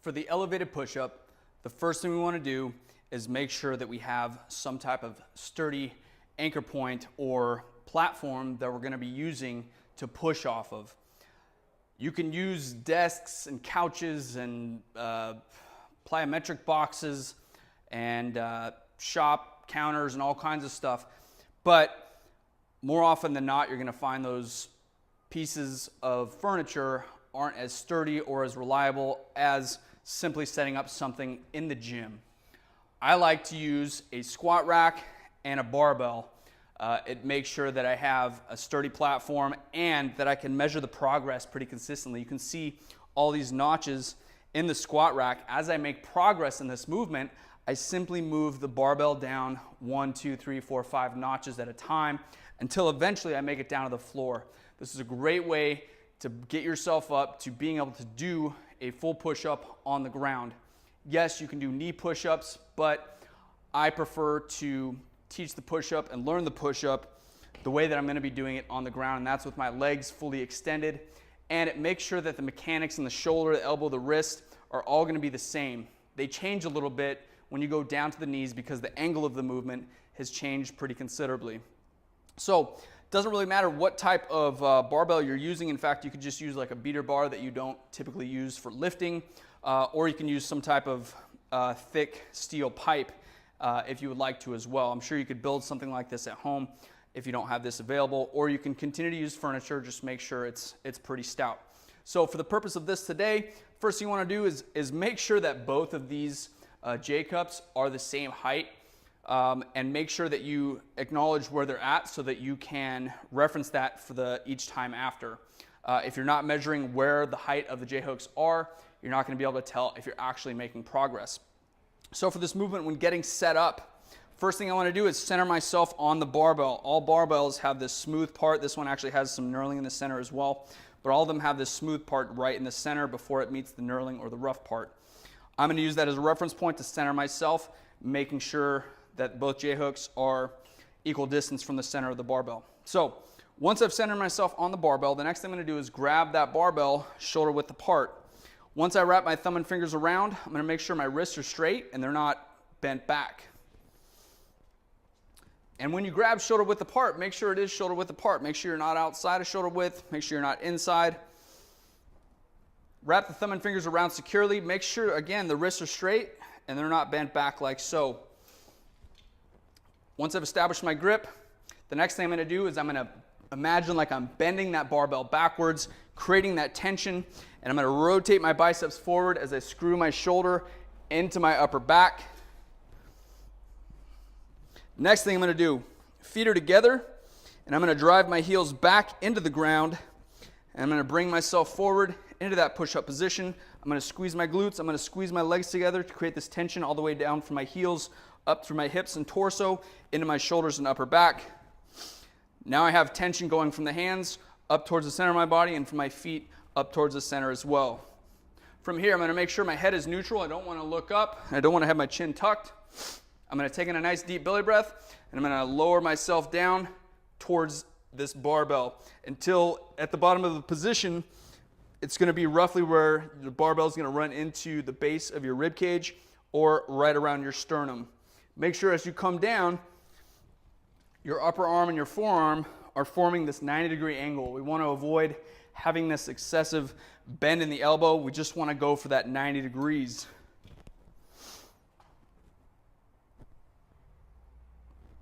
For the elevated push-up, the first thing we want to do is make sure that we have some type of sturdy anchor point or platform that we're going to be using to push off of. You can use desks and couches and plyometric boxes and shop counters and all kinds of stuff, but more often than not, you're going to find those pieces of furniture aren't as sturdy or as reliable as simply setting up something in the gym. I like to use a squat rack and a barbell. It makes sure that I have a sturdy platform and that I can measure the progress pretty consistently. You can see all these notches in the squat rack. As I make progress in this movement, I simply move the barbell down 1, 2, 3, 4, 5 notches at a time until eventually I make it down to the floor. This is a great way to get yourself up to being able to do a full push-up on the ground. Yes, you can do knee push-ups, but I prefer to teach the push-up and learn the push-up the way that I'm going to be doing it on the ground, and that's with my legs fully extended. And it makes sure that the mechanics in the shoulder, the elbow, the wrist are all going to be the same. They change a little bit when you go down to the knees because the angle of the movement has changed pretty considerably. So it doesn't really matter what type of barbell you're using. In fact, you could just use like a beater bar that you don't typically use for lifting, or you can use some type of thick steel pipe if you would like to as well. I'm sure you could build something like this at home if you don't have this available, or you can continue to use furniture, just make sure it's pretty stout. So for the purpose of this today, first thing you want to do is make sure that both of these J-cups are the same height, and make sure that you acknowledge where they're at so that you can reference that for each time after. If you're not measuring where the height of the J-hooks are, you're not going to be able to tell if you're actually making progress. So for this movement, when getting set up, first thing I want to do is center myself on the barbell. All barbells have this smooth part. This one actually has some knurling in the center as well, but all of them have this smooth part right in the center before it meets the knurling or the rough part. I'm going to use that as a reference point to center myself, making sure that both J-hooks are equal distance from the center of the barbell. So once I've centered myself on the barbell, the next thing I'm going to do is grab that barbell shoulder width apart. Once I wrap my thumb and fingers around, I'm going to make sure my wrists are straight and they're not bent back. And when you grab shoulder width apart, make sure it is shoulder width apart. Make sure you're not outside of shoulder width. Make sure you're not inside. Wrap the thumb and fingers around securely. Make sure, again, the wrists are straight and they're not bent back like so. Once I've established my grip, the next thing I'm going to do is I'm going to imagine like I'm bending that barbell backwards, creating that tension, and I'm going to rotate my biceps forward as I screw my shoulder into my upper back. Next thing I'm going to do, feet are together, and I'm going to drive my heels back into the ground, and I'm going to bring myself forward into that push-up position. I'm going to squeeze my glutes. I'm going to squeeze my legs together to create this tension all the way down from my heels up through my hips and torso, into my shoulders and upper back. Now I have tension going from the hands up towards the center of my body and from my feet up towards the center as well. From here, I'm going to make sure my head is neutral. I don't want to look up. I don't want to have my chin tucked. I'm going to take in a nice deep belly breath, and I'm going to lower myself down towards this barbell until at the bottom of the position, it's going to be roughly where the barbell is going to run into the base of your rib cage or right around your sternum. Make sure as you come down, your upper arm and your forearm are forming this 90-degree angle. We want to avoid having this excessive bend in the elbow. We just want to go for that 90 degrees.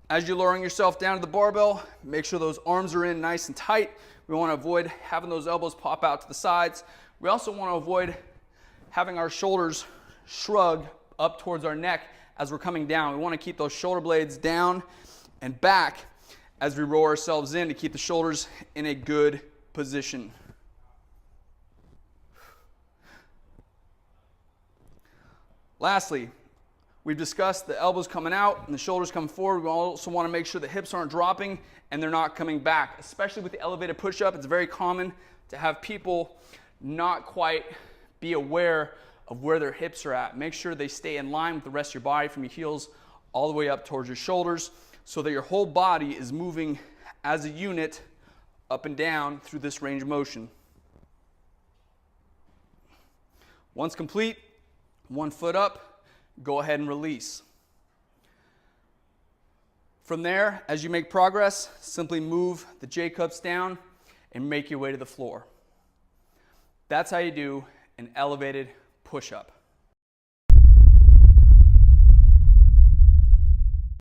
As you're lowering yourself down to the barbell, make sure those arms are in nice and tight. We want to avoid having those elbows pop out to the sides. We also want to avoid having our shoulders shrug up towards our neck as we're coming down. We want to keep those shoulder blades down and back as we roll ourselves in to keep the shoulders in a good position. Lastly, we've discussed the elbows coming out and the shoulders coming forward. We also want to make sure the hips aren't dropping and they're not coming back. Especially with the elevated push-up, it's very common to have people not quite be aware of where their hips are at. Make sure they stay in line with the rest of your body from your heels all the way up towards your shoulders so that your whole body is moving as a unit up and down through this range of motion. Once complete, 1 foot up, go ahead and release. From there, as you make progress, simply move the J-cups down and make your way to the floor. That's how you do an elevated push-up.